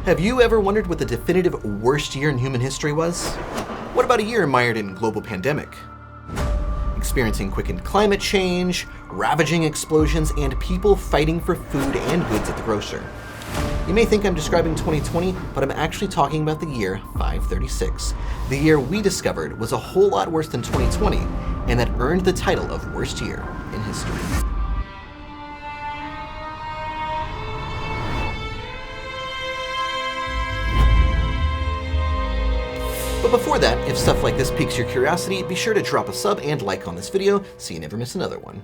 Have you ever wondered what the definitive worst year in human history was? What about a year mired in global pandemic? Experiencing quickened climate change, ravaging explosions, and people fighting for food and goods at the grocer. You may think I'm describing 2020, but I'm actually talking about the year 536, the year we discovered was a whole lot worse than 2020, and that earned the title of worst year in history. But before that, if stuff like this piques your curiosity, be sure to drop a sub and like on this video so you never miss another one.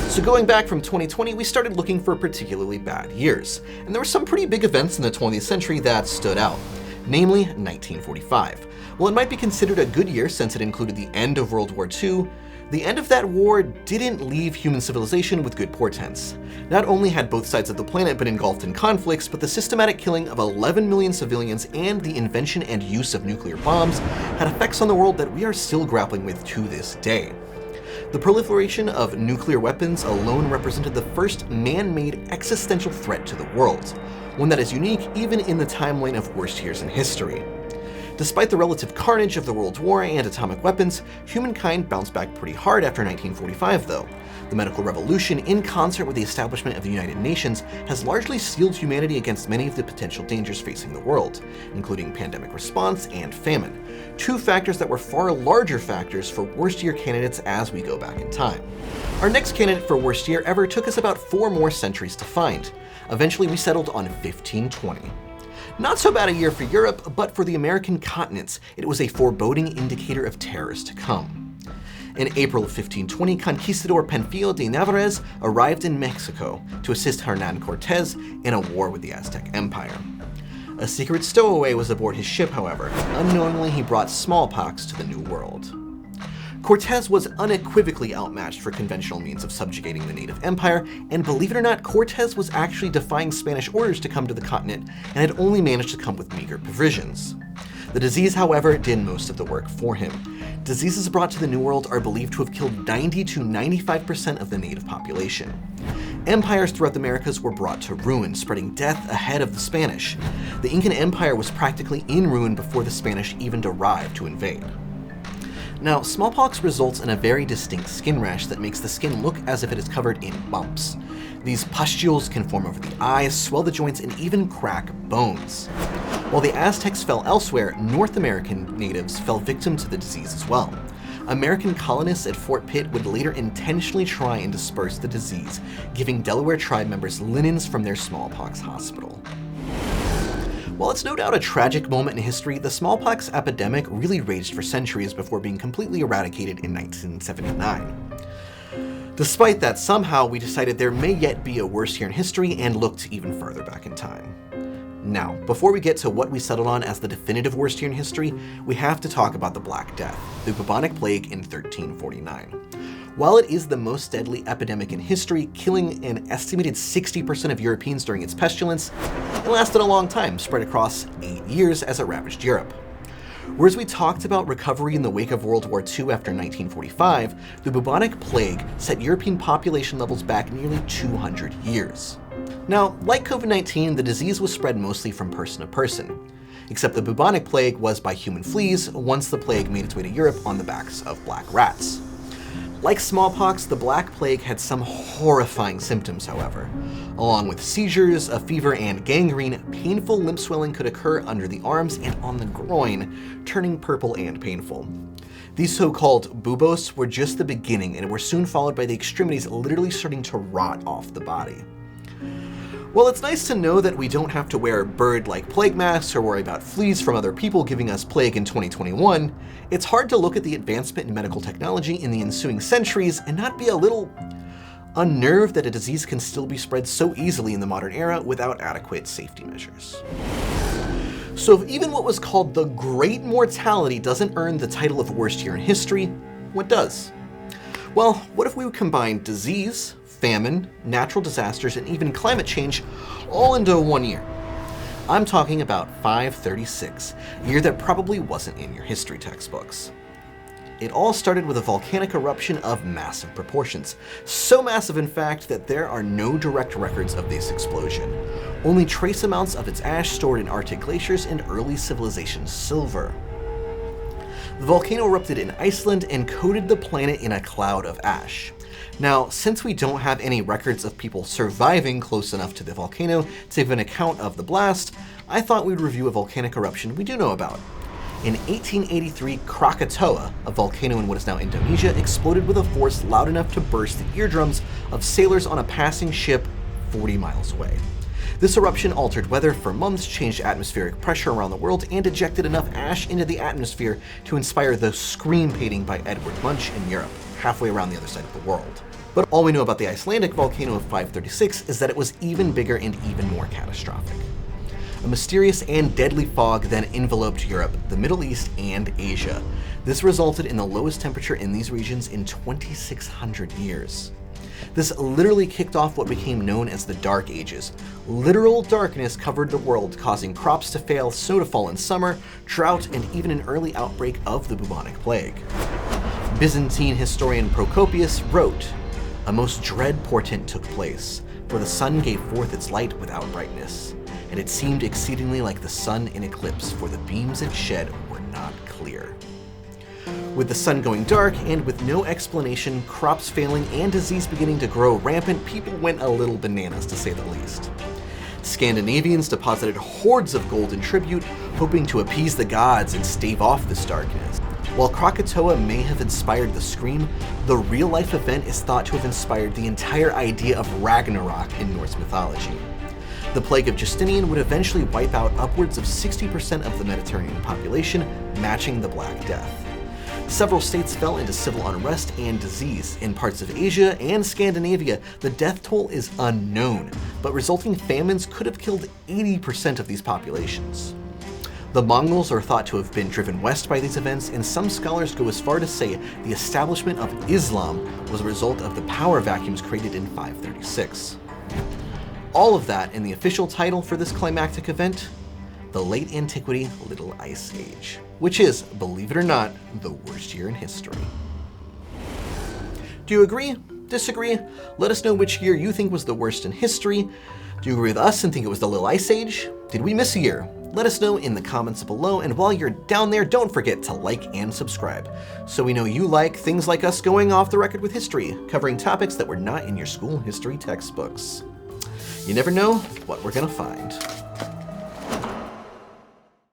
So going back from 2020, we started looking for particularly bad years, and there were some pretty big events in the 20th century that stood out, namely 1945. While it might be considered a good year since it included the end of World War II, the end of that war didn't leave human civilization with good portents. Not only had both sides of the planet been engulfed in conflicts, but the systematic killing of 11 million civilians and the invention and use of nuclear bombs had effects on the world that we are still grappling with to this day. The proliferation of nuclear weapons alone represented the first man-made existential threat to the world, one that is unique even in the timeline of worst years in history. Despite the relative carnage of the World War and atomic weapons, humankind bounced back pretty hard after 1945 though. The medical revolution, in concert with the establishment of the United Nations, has largely steeled humanity against many of the potential dangers facing the world, including pandemic response and famine, two factors that were far larger factors for worst year candidates as we go back in time. Our next candidate for worst year ever took us about 4 more centuries to find. Eventually we settled on 1520. Not so bad a year for Europe, but for the American continents, it was a foreboding indicator of terrors to come. In April of 1520, Conquistador Pánfilo de Narváez arrived in Mexico to assist Hernán Cortés in a war with the Aztec Empire. A secret stowaway was aboard his ship, however. Unknowingly, he brought smallpox to the New World. Cortés was unequivocally outmatched for conventional means of subjugating the native empire, and believe it or not, Cortés was actually defying Spanish orders to come to the continent and had only managed to come with meager provisions. The disease, however, did most of the work for him. Diseases brought to the New World are believed to have killed 90 to 95% of the native population. Empires throughout the Americas were brought to ruin, spreading death ahead of the Spanish. The Incan Empire was practically in ruin before the Spanish even arrived to invade. Now, smallpox results in a very distinct skin rash that makes the skin look as if it is covered in bumps. These pustules can form over the eyes, swell the joints, and even crack bones. While the Aztecs fell elsewhere, North American natives fell victim to the disease as well. American colonists at Fort Pitt would later intentionally try and disperse the disease, giving Delaware tribe members linens from their smallpox hospital. While it's no doubt a tragic moment in history, the smallpox epidemic really raged for centuries before being completely eradicated in 1979. Despite that, somehow we decided there may yet be a worse year in history and looked even further back in time. Now, before we get to what we settled on as the definitive worst year in history, we have to talk about the Black Death, the bubonic plague in 1349. While it is the most deadly epidemic in history, killing an estimated 60% of Europeans during its pestilence, it lasted a long time, spread across 8 years as it ravaged Europe. Whereas we talked about recovery in the wake of World War II after 1945, the bubonic plague set European population levels back nearly 200 years. Now, like COVID-19, the disease was spread mostly from person to person, except the bubonic plague was by human fleas once the plague made its way to Europe on the backs of black rats. Like smallpox, the Black Plague had some horrifying symptoms, however. Along with seizures, a fever, and gangrene, painful limb swelling could occur under the arms and on the groin, turning purple and painful. These so-called buboes were just the beginning and were soon followed by the extremities literally starting to rot off the body. While it's nice to know that we don't have to wear bird-like plague masks or worry about fleas from other people giving us plague in 2021, it's hard to look at the advancement in medical technology in the ensuing centuries and not be a little unnerved that a disease can still be spread so easily in the modern era without adequate safety measures. So if even what was called the Great Mortality doesn't earn the title of worst year in history, what does? Well, what if we would combine disease, famine, natural disasters, and even climate change all into one year? I'm talking about 536, a year that probably wasn't in your history textbooks. It all started with a volcanic eruption of massive proportions. So massive, in fact, that there are no direct records of this explosion. Only trace amounts of its ash stored in Arctic glaciers and early civilization silver. The volcano erupted in Iceland and coated the planet in a cloud of ash. Now, since we don't have any records of people surviving close enough to the volcano to give an account of the blast, I thought we'd review a volcanic eruption we do know about. In 1883, Krakatoa, a volcano in what is now Indonesia, exploded with a force loud enough to burst the eardrums of sailors on a passing ship 40 miles away. This eruption altered weather for months, changed atmospheric pressure around the world, and ejected enough ash into the atmosphere to inspire the Scream painting by Edward Munch in Europe, halfway around the other side of the world. But all we know about the Icelandic volcano of 536 is that it was even bigger and even more catastrophic. A mysterious and deadly fog then enveloped Europe, the Middle East, and Asia. This resulted in the lowest temperature in these regions in 2,600 years. This literally kicked off what became known as the Dark Ages. Literal darkness covered the world, causing crops to fail, snow to fall in summer, drought, and even an early outbreak of the bubonic plague. Byzantine historian Procopius wrote, "A most dread portent took place, for the sun gave forth its light without brightness, and it seemed exceedingly like the sun in eclipse, for the beams it shed were not clear." With the sun going dark and with no explanation, crops failing, and disease beginning to grow rampant, people went a little bananas, to say the least. Scandinavians deposited hordes of gold in tribute, hoping to appease the gods and stave off this darkness. While Krakatoa may have inspired the Scream, the real-life event is thought to have inspired the entire idea of Ragnarok in Norse mythology. The plague of Justinian would eventually wipe out upwards of 60% of the Mediterranean population, matching the Black Death. Several states fell into civil unrest and disease. In parts of Asia and Scandinavia, the death toll is unknown, but resulting famines could have killed 80% of these populations. The Mongols are thought to have been driven west by these events, and some scholars go as far to say the establishment of Islam was a result of the power vacuums created in 536. All of that in the official title for this climactic event, the Late Antiquity Little Ice Age, which is, believe it or not, the worst year in history. Do you agree? Disagree? Let us know which year you think was the worst in history. Do you agree with us and think it was the Little Ice Age? Did we miss a year? Let us know in the comments below, and while you're down there, don't forget to like and subscribe, so we know you like things like us going off the record with history, covering topics that were not in your school history textbooks. You never know what we're gonna find.